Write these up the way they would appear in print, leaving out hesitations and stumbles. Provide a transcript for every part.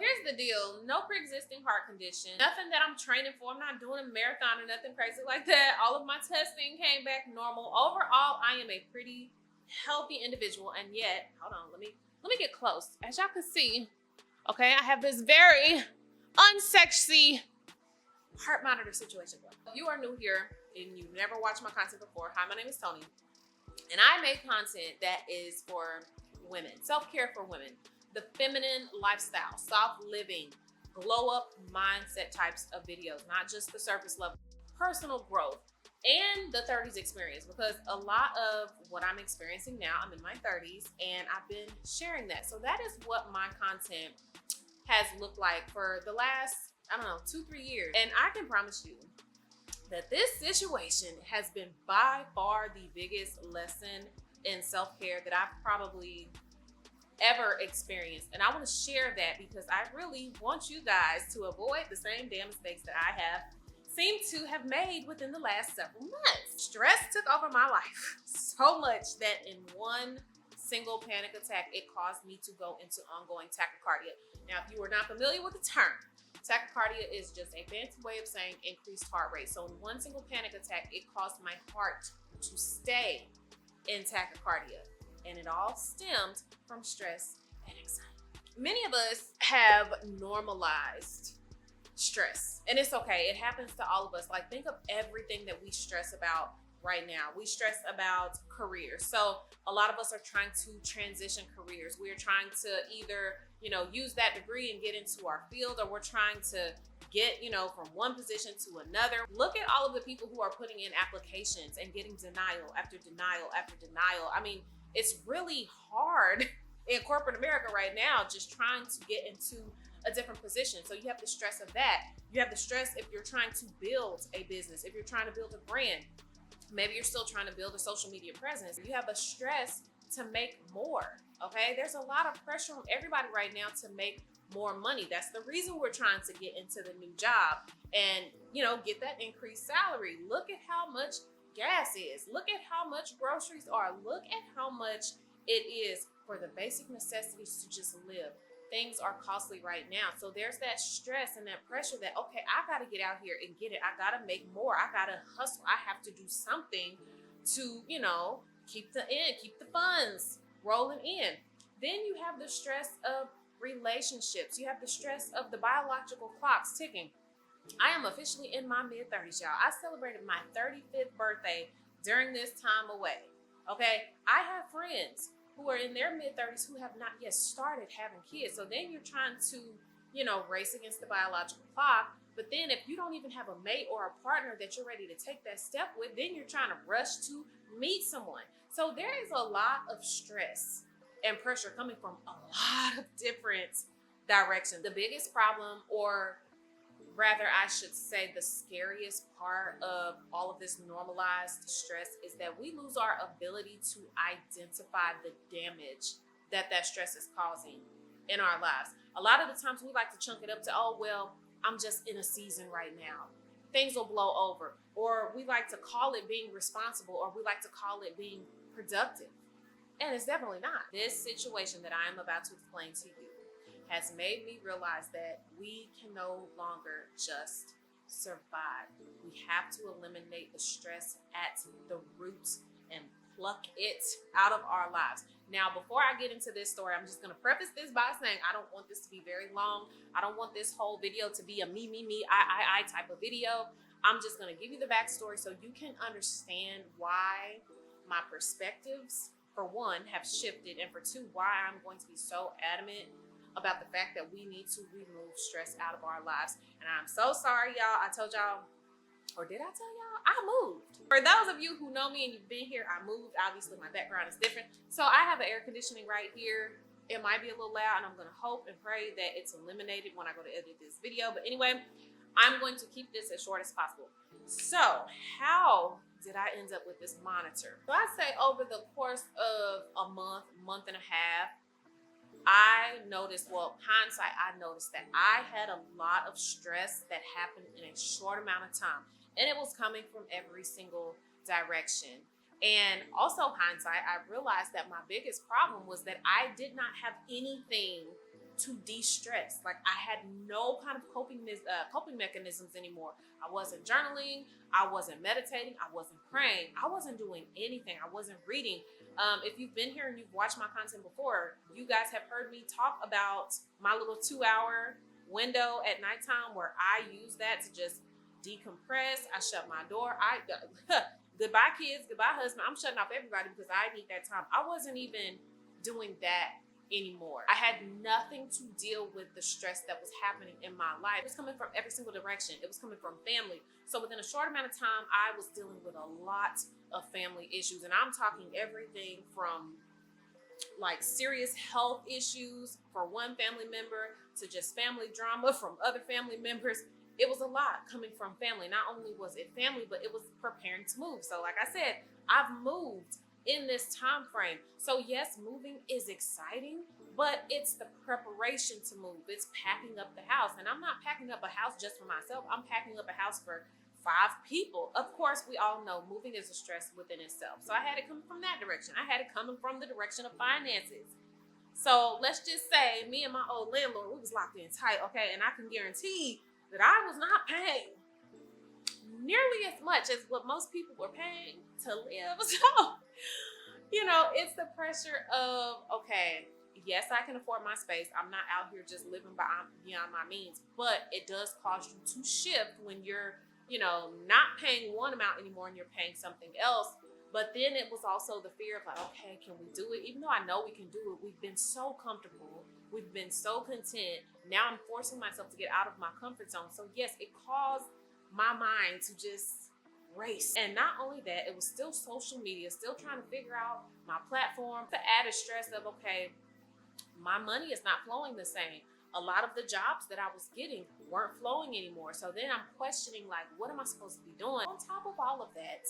here's the deal. No pre-existing heart condition. Nothing that I'm training for. I'm not doing a marathon or nothing crazy like that. All of my testing came back normal. Overall, I am a pretty healthy individual. And yet, hold on, let me get close. As y'all can see, okay, I have this very unsexy heart monitor situation. If you are new here and you've never watched my content before, hi, my name is Toni. And I make content that is for women, self-care for women, the feminine lifestyle, soft living, glow up mindset types of videos, not just the surface level, personal growth, and the 30s experience, because a lot of what I'm experiencing now, I'm in my 30s and I've been sharing that. So that is what my content has looked like for the last, I don't know, 2-3 years. And I can promise you that this situation has been by far the biggest lesson in self-care that I've probably ever experienced. And I want to share that because I really want you guys to avoid the same damn mistakes that I have seemed to have made within the last several months. Stress took over my life so much that in one single panic attack, it caused me to go into ongoing tachycardia. Now, if you are not familiar with the term, tachycardia is just a fancy way of saying increased heart rate. So in one single panic attack, it caused my heart to stay in tachycardia. And it all stemmed from stress and anxiety. Many of us have normalized stress, and it's okay. It happens to all of us. Like, think of everything that we stress about right now. We stress about careers. So a lot of us are trying to transition careers. We're trying to either, use that degree and get into our field, or we're trying to get, from one position to another. Look at all of the people who are putting in applications and getting denial after denial after denial. I mean, it's really hard in corporate America right now, just trying to get into a different position. So you have the stress of that. You have the stress if you're trying to build a business, if you're trying to build a brand. Maybe you're still trying to build a social media presence. You have a stress to make more, okay? There's a lot of pressure on everybody right now to make more money. That's the reason we're trying to get into the new job and, get that increased salary. Look at how much gas is. Look at how much groceries are. Look at how much it is for the basic necessities to just live. Things are costly right now. So there's that stress and that pressure that, okay, I got to get out here and get it. I got to make more. I got to hustle. I have to do something to, keep the funds rolling in. Then you have the stress of relationships. You have the stress of the biological clocks ticking. I am officially in my mid-30s, y'all. I celebrated my 35th birthday during this time away, okay? I have friends who are in their mid-30s who have not yet started having kids. So then you're trying to, race against the biological clock. But then if you don't even have a mate or a partner that you're ready to take that step with, then you're trying to rush to meet someone. So there is a lot of stress and pressure coming from a lot of different directions. The biggest problem, or rather, I should say the scariest part of all of this normalized stress, is that we lose our ability to identify the damage that stress is causing in our lives. A lot of the times we like to chunk it up to, oh, well, I'm just in a season right now. Things will blow over. Or we like to call it being responsible, or we like to call it being productive. And it's definitely not. This situation that I am about to explain to you has made me realize that we can no longer just survive. We have to eliminate the stress at the roots and pluck it out of our lives. Now, before I get into this story, I'm just going to preface this by saying I don't want this to be very long. I don't want this whole video to be a me, I type of video. I'm just going to give you the backstory so you can understand why my perspectives, for one, have shifted, and for two, why I'm going to be so adamant about the fact that we need to remove stress out of our lives. And I'm so sorry, y'all. I told y'all, or did I tell y'all? I moved. For those of you who know me and you've been here, I moved. Obviously, my background is different. So I have the air conditioning right here. It might be a little loud, and I'm going to hope and pray that it's eliminated when I go to edit this video. But anyway, I'm going to keep this as short as possible. So how did I end up with this monitor? So I'd say over the course of a month and a half, I noticed, hindsight, I noticed that I had a lot of stress that happened in a short amount of time. And it was coming from every single direction. And also hindsight, I realized that my biggest problem was that I did not have anything to de-stress. Like I had no kind of coping mechanisms anymore. I wasn't journaling, I wasn't meditating, I wasn't praying, I wasn't doing anything, I wasn't reading. If you've been here and you've watched my content before, you guys have heard me talk about my little 2-hour window at nighttime where I use that to just decompress. I shut my door. Goodbye kids, goodbye husband. I'm shutting off everybody because I need that time. I wasn't even doing that anymore. I had nothing to deal with the stress that was happening in my life. It was coming from every single direction. It was coming from family. So within a short amount of time, I was dealing with a lot of family issues. And I'm talking everything from like serious health issues for one family member to just family drama from other family members. It was a lot coming from family. Not only was it family, but it was preparing to move. So like I said, I've moved in this time frame. So yes, moving is exciting, but it's the preparation to move. It's packing up the house. And I'm not packing up a house just for myself. I'm packing up a house for 5 people. Of course, we all know moving is a stress within itself. So I had it coming from that direction. I had it coming from the direction of finances. So let's just say me and my old landlord, we was locked in tight, okay? And I can guarantee that I was not paying nearly as much as what most people were paying to live. So, you know, it's the pressure of, okay, yes, I can afford my space. I'm not out here just living beyond my means, but it does cause you to shift when you're, you know, not paying one amount anymore and you're paying something else. But then it was also the fear of like, okay, can we do it? Even though I know we can do it, we've been so comfortable. We've been so content. Now I'm forcing myself to get out of my comfort zone. So yes, it caused my mind to just race. And not only that, it was still social media, still trying to figure out my platform. The added stress of, okay, my money is not flowing the same. A lot of the jobs that I was getting weren't flowing anymore. So then I'm questioning, like, what am I supposed to be doing? On top of all of that,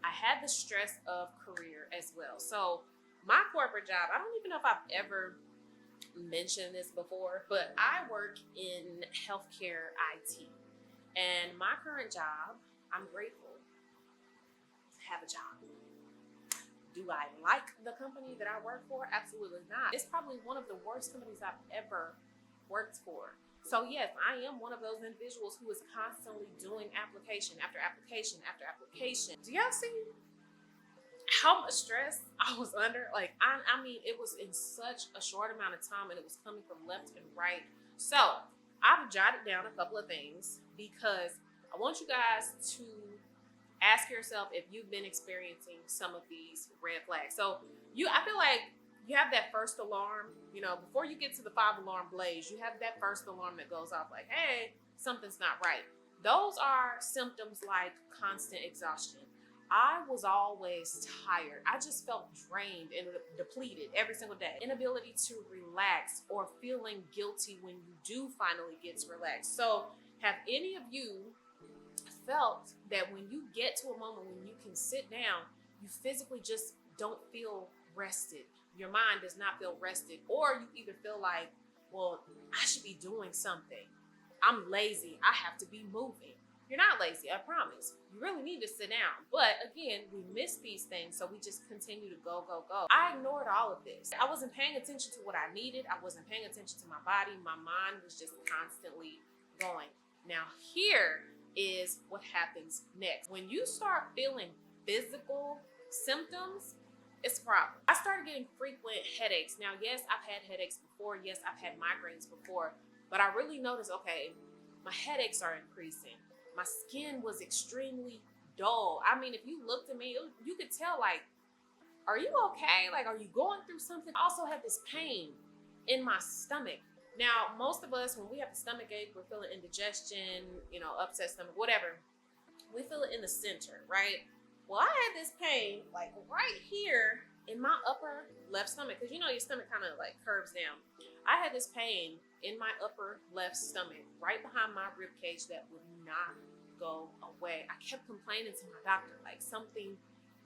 I had the stress of career as well. So my corporate job, I don't even know if I've ever mentioned this before, but I work in healthcare IT. And my current job, I'm grateful to have a job. Do I like the company that I work for? Absolutely not. It's probably one of the worst companies I've ever worked for. So yes, I am one of those individuals who is constantly doing application after application after application. Do y'all see how much stress I was under? Like, I mean, it was in such a short amount of time and it was coming from left and right. So I've jotted down a couple of things because I want you guys to ask yourself if you've been experiencing some of these red flags. So I feel like you have that first alarm, you know, before you get to the 5-alarm blaze, you have that first alarm that goes off like, hey, something's not right. Those are symptoms like constant exhaustion. I was always tired. I just felt drained and depleted every single day. Inability to relax or feeling guilty when you do finally get to relax. So have any of you felt that when you get to a moment when you can sit down, you physically just don't feel rested? Your mind does not feel rested, or you either feel like, well, I should be doing something. I'm lazy. I have to be moving. You're not lazy, I promise. You really need to sit down. But again, we miss these things, so we just continue to go, go, go. I ignored all of this. I wasn't paying attention to what I needed. I wasn't paying attention to my body. My mind was just constantly going. Now, here is what happens next. When you start feeling physical symptoms, it's a problem. I started getting frequent headaches. Now, yes, I've had headaches before. Yes, I've had migraines before. But I really noticed, okay, my headaches are increasing. My skin was extremely dull. I mean, if you looked at me, you could tell, like, are you okay? Like, are you going through something? I also had this pain in my stomach. Now, most of us, when we have a stomach ache, we're feeling indigestion, you know, upset stomach, whatever. We feel it in the center, right? Well, I had this pain like right here in my upper left stomach, because you know your stomach kind of like curves down. I had this pain in my upper left stomach, right behind my rib cage, that would not go away. I kept complaining to my doctor, like, something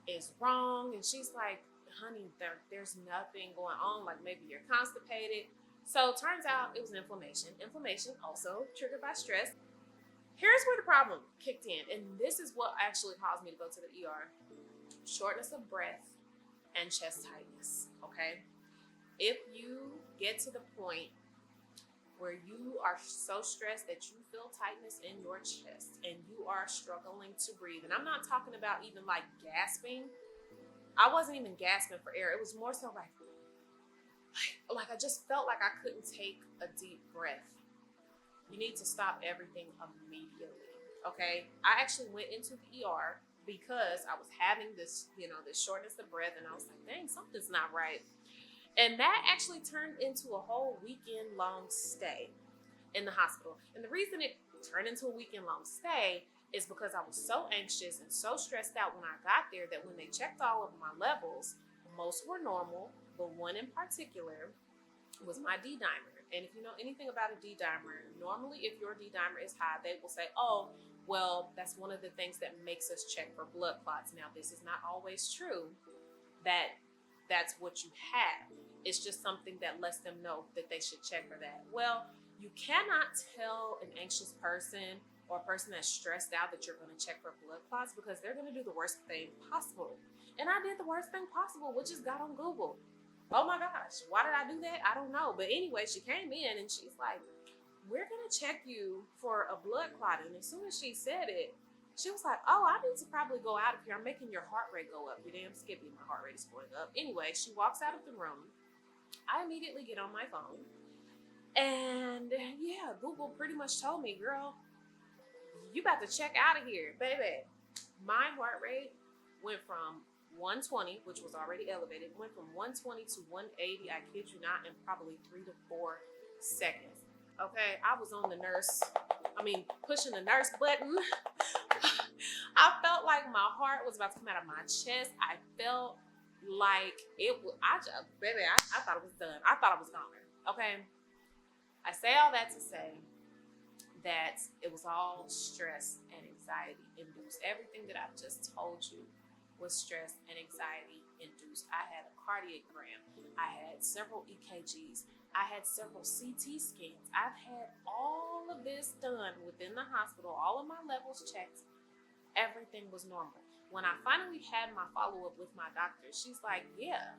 is wrong, and she's like, honey, there's nothing going on, like maybe you're constipated. So it turns out it was inflammation. Inflammation also triggered by stress. Here's where the problem kicked in, and this is what actually caused me to go to the ER. Shortness of breath and chest tightness, okay? If you get to the point where you are so stressed that you feel tightness in your chest and you are struggling to breathe. And I'm not talking about even like gasping. I wasn't even gasping for air. It was more so like I just felt like I couldn't take a deep breath. You need to stop everything immediately. Okay. I actually went into the ER because I was having this, this shortness of breath, and I was like, dang, something's not right. And that actually turned into a whole weekend long stay in the hospital. And the reason it turned into a weekend long stay is because I was so anxious and so stressed out when I got there that when they checked all of my levels, most were normal, but one in particular was my D dimer. And if you know anything about a D dimer, normally if your D dimer is high, they will say, oh, well, that's one of the things that makes us check for blood clots. Now, this is not always true that that's what you have. It's just something that lets them know that they should check for that. Well, you cannot tell an anxious person or a person that's stressed out that you're going to check for blood clots because they're going to do the worst thing possible. And I did the worst thing possible, which is got on Google. Oh my gosh, why did I do that? I don't know. But anyway, she came in and she's like, we're going to check you for a blood clot. And as soon as she said it, she was like, oh, I need to probably go out of here. I'm making your heart rate go up. You're damn skippy. My heart rate is going up. Anyway, she walks out of the room. I immediately get on my phone. And yeah, Google pretty much told me, girl, you about to check out of here. Baby, my heart rate went from 120, which was already elevated, went from 120 to 180, I kid you not, in probably 3 to 4 seconds. Okay, I was on pushing the nurse button. I felt like my heart was about to come out of my chest. I felt like it was, I thought it was done. I thought it was gone. Okay, I say all that to say that it was all stress and anxiety induced. Everything that I've just told you was stress and anxiety induced. I had a cardiogram. I had several EKGs. I had several CT scans. I've had all of this done within the hospital, all of my levels checked. Everything was normal. When I finally had my follow-up with my doctor, she's like, yeah,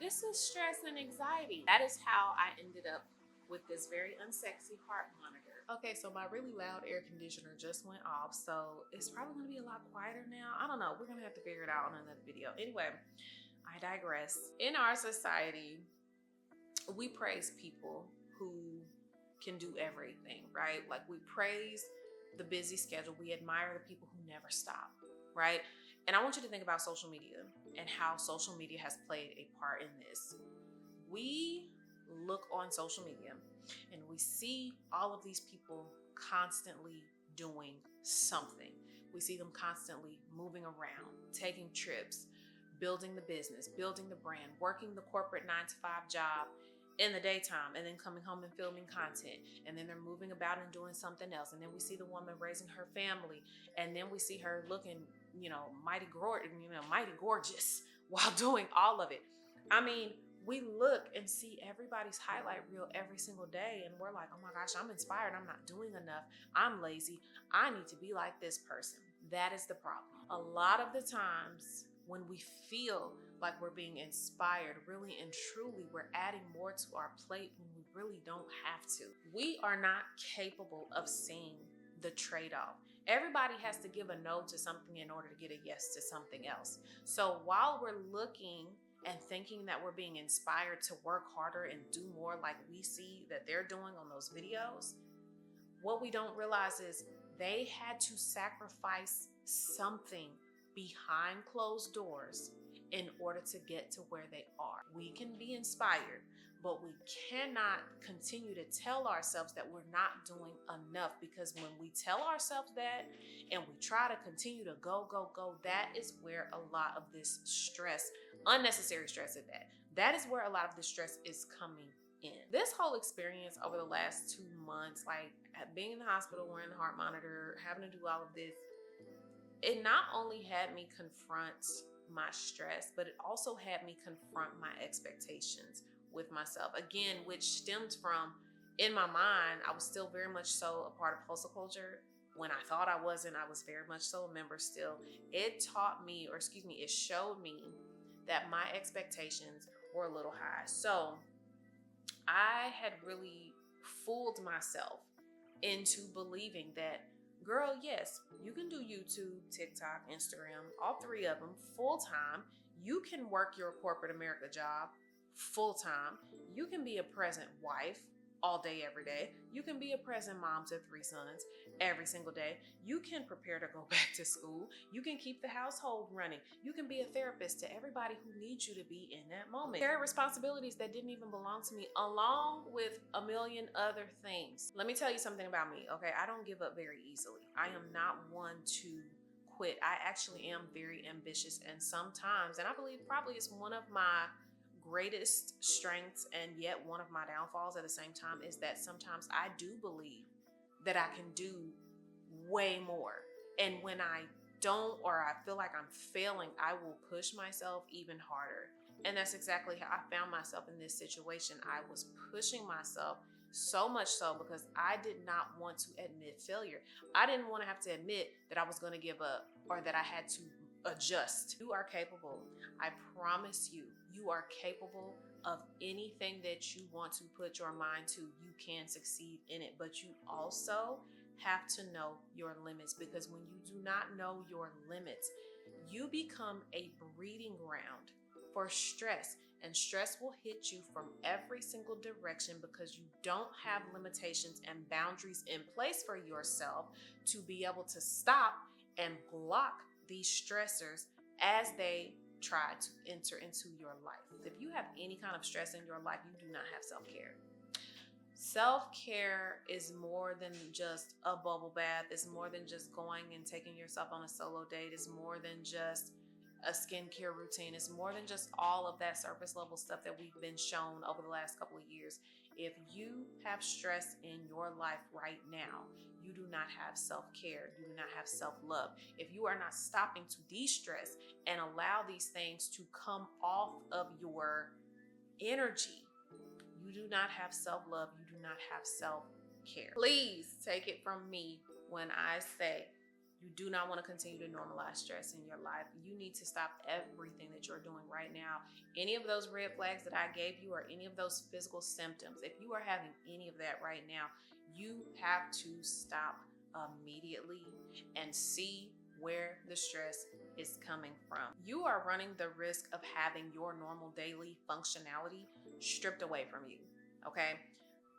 this is stress and anxiety. That is how I ended up with this very unsexy heart monitor. Okay, so my really loud air conditioner just went off, so it's probably gonna be a lot quieter now. I don't know, we're gonna have to figure it out on another video. Anyway, I digress. In our society, we praise people who can do everything, right? Like we praise the busy schedule. We admire the people who never stop, right? And I want you to think about social media and how social media has played a part in this. We look on social media and we see all of these people constantly doing something. We see them constantly moving around, taking trips, building the business, building the brand, working the corporate 9-to-5 job in the daytime, and then coming home and filming content, and then they're moving about and doing something else, and then we see the woman raising her family, and then we see her looking, mighty gorgeous while doing all of it. I mean, we look and see everybody's highlight reel every single day, and we're like, oh my gosh, I'm inspired. I'm not doing enough. I'm lazy. I need to be like this person. That is the problem. A lot of the times when we feel like we're being inspired, really and truly, we're adding more to our plate when we really don't have to. We are not capable of seeing the trade-off. Everybody has to give a no to something in order to get a yes to something else. So while we're looking and thinking that we're being inspired to work harder and do more like we see that they're doing on those videos, what we don't realize is they had to sacrifice something behind closed doors in order to get to where they are. We can be inspired, but we cannot continue to tell ourselves that we're not doing enough, because when we tell ourselves that and we try to continue to go, that is where a lot of this stress, unnecessary stress at that is where a lot of the stress is coming in. This whole experience over the last 2 months, like being in the hospital, wearing the heart monitor, having to do all of this, it not only had me confront my stress, but it also had me confront my expectations with myself. Again, which stemmed from, in my mind, I was still very much so a part of hustle culture. When I thought I wasn't, I was very much so a member still. It showed me that my expectations were a little high. So I had really fooled myself into believing that, girl, yes, you can do YouTube, TikTok, Instagram, all three of them full time. You can work your corporate America job full time. You can be a present wife all day, every day. You can be a present mom to 3 sons every single day. You can prepare to go back to school. You can keep the household running. You can be a therapist to everybody who needs you to be in that moment. There are responsibilities that didn't even belong to me, along with a million other things. Let me tell you something about me, okay? I don't give up very easily. I am not one to quit. I actually am very ambitious, and sometimes, and I believe probably it's one of my greatest strengths and yet one of my downfalls at the same time, is that sometimes I do believe that I can do way more. And when I don't, or I feel like I'm failing, I will push myself even harder. And that's exactly how I found myself in this situation. I was pushing myself so much so because I did not want to admit failure. I didn't want to have to admit that I was going to give up or that I had to adjust. You are capable. I promise you, you are capable of anything that you want to put your mind to. You can succeed in it, but you also have to know your limits, because when you do not know your limits, you become a breeding ground for stress, and stress will hit you from every single direction because you don't have limitations and boundaries in place for yourself to be able to stop and block these stressors as they try to enter into your life. If you have any kind of stress in your life, you do not have self-care. Self-care is more than just a bubble bath. It's more than just going and taking yourself on a solo date. It's more than just a skincare routine. It's more than just all of that surface level stuff that we've been shown over the last couple of years. If you have stress in your life right now, you do not have self-care. You do not have self-love. If you are not stopping to de-stress and allow these things to come off of your energy, you do not have self-love. You do not have self-care. Please take it from me when I say you do not want to continue to normalize stress in your life. You need to stop everything that you're doing right now. Any of those red flags that I gave you, or any of those physical symptoms, if you are having any of that right now, you have to stop immediately and see where the stress is coming from. You are running the risk of having your normal daily functionality stripped away from you, okay?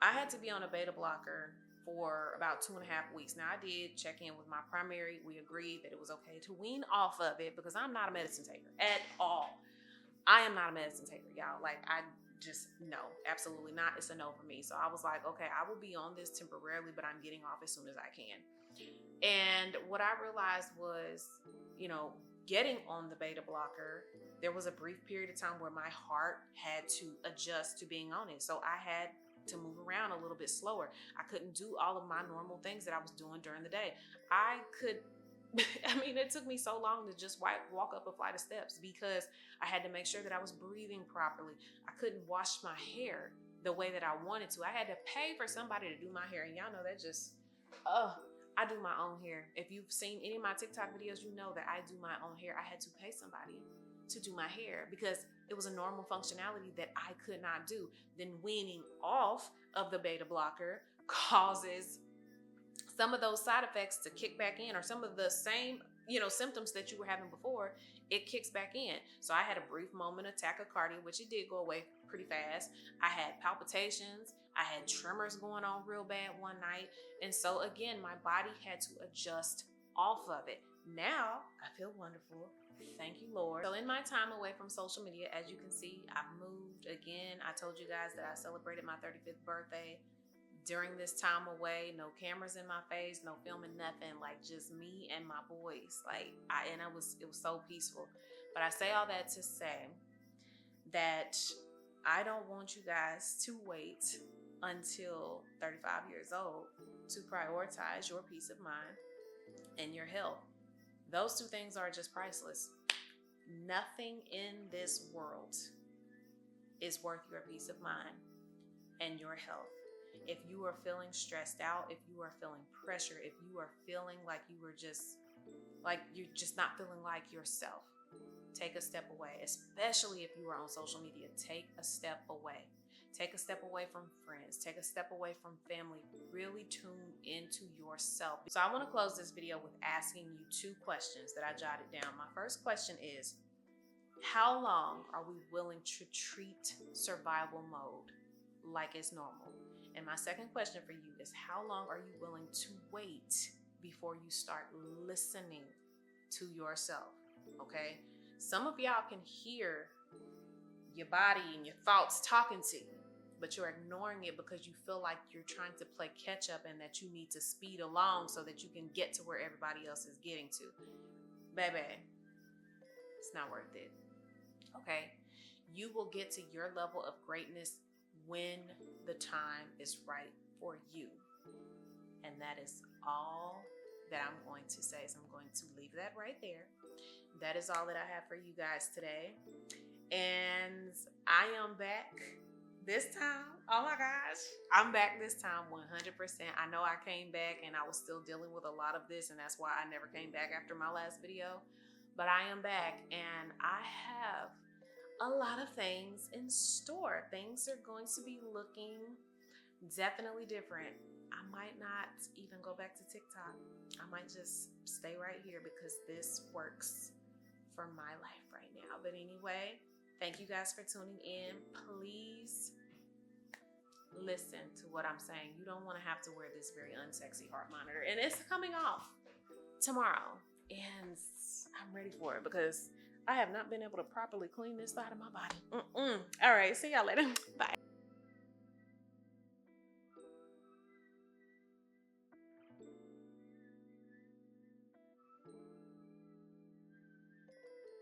I had to be on a beta blocker for about 2.5 weeks. Now, I did check in with my primary. We agreed that it was okay to wean off of it because I'm not a medicine taker at all. I am not a medicine taker, y'all. Like, I just, no, absolutely not. It's a no for me. So I was like, okay, I will be on this temporarily, but I'm getting off as soon as I can. And what I realized was, getting on the beta blocker, there was a brief period of time where my heart had to adjust to being on it. So I had to move around a little bit slower. I couldn't do all of my normal things that I was doing during the day. It took me so long to just walk up a flight of steps because I had to make sure that I was breathing properly. I couldn't wash my hair the way that I wanted to. I had to pay for somebody to do my hair. And y'all know that just, I do my own hair. If you've seen any of my TikTok videos, you know that I do my own hair. I had to pay somebody to do my hair because it was a normal functionality that I could not do. Then weaning off of the beta blocker causes some of those side effects to kick back in, or some of the same, symptoms that you were having before, it kicks back in. So I had a brief moment of tachycardia, which it did go away pretty fast. I had palpitations. I had tremors going on real bad one night. And so again, my body had to adjust off of it. Now I feel wonderful. Thank you, Lord. So in my time away from social media, as you can see, I've moved again. I told you guys that I celebrated my 35th birthday during this time away. No cameras in my face, no filming, nothing. Like, just me and my boys. It was so peaceful. But I say all that to say that I don't want you guys to wait until 35 years old to prioritize your peace of mind and your health. Those two things are just priceless. Nothing in this world is worth your peace of mind and your health. If you are feeling stressed out, if you are feeling pressure, if you are feeling like you're just not feeling like yourself, take a step away. Especially if you are on social media, take a step away. Take a step away from friends. Take a step away from family. Really tune into yourself. So I want to close this video with asking you 2 questions that I jotted down. My first question is, how long are we willing to treat survival mode like it's normal? And my second question for you is, how long are you willing to wait before you start listening to yourself? Okay? Some of y'all can hear your body and your thoughts talking to you, but you're ignoring it because you feel like you're trying to play catch up and that you need to speed along so that you can get to where everybody else is getting to. Baby, it's not worth it. Okay? You will get to your level of greatness when the time is right for you. And that is all that I'm going to say. So I'm going to leave that right there. That is all that I have for you guys today. And I am back this time. Oh my gosh. I'm back this time 100%. I know I came back and I was still dealing with a lot of this, and that's why I never came back after my last video. But I am back and I have a lot of things in store. Things are going to be looking definitely different. I might not even go back to TikTok. I might just stay right here because this works for my life right now. But anyway, thank you guys for tuning in. Please listen to what I'm saying. You don't want to have to wear this very unsexy heart monitor. And it's coming off tomorrow. And I'm ready for it because I have not been able to properly clean this side of my body. All right, see y'all later. Bye.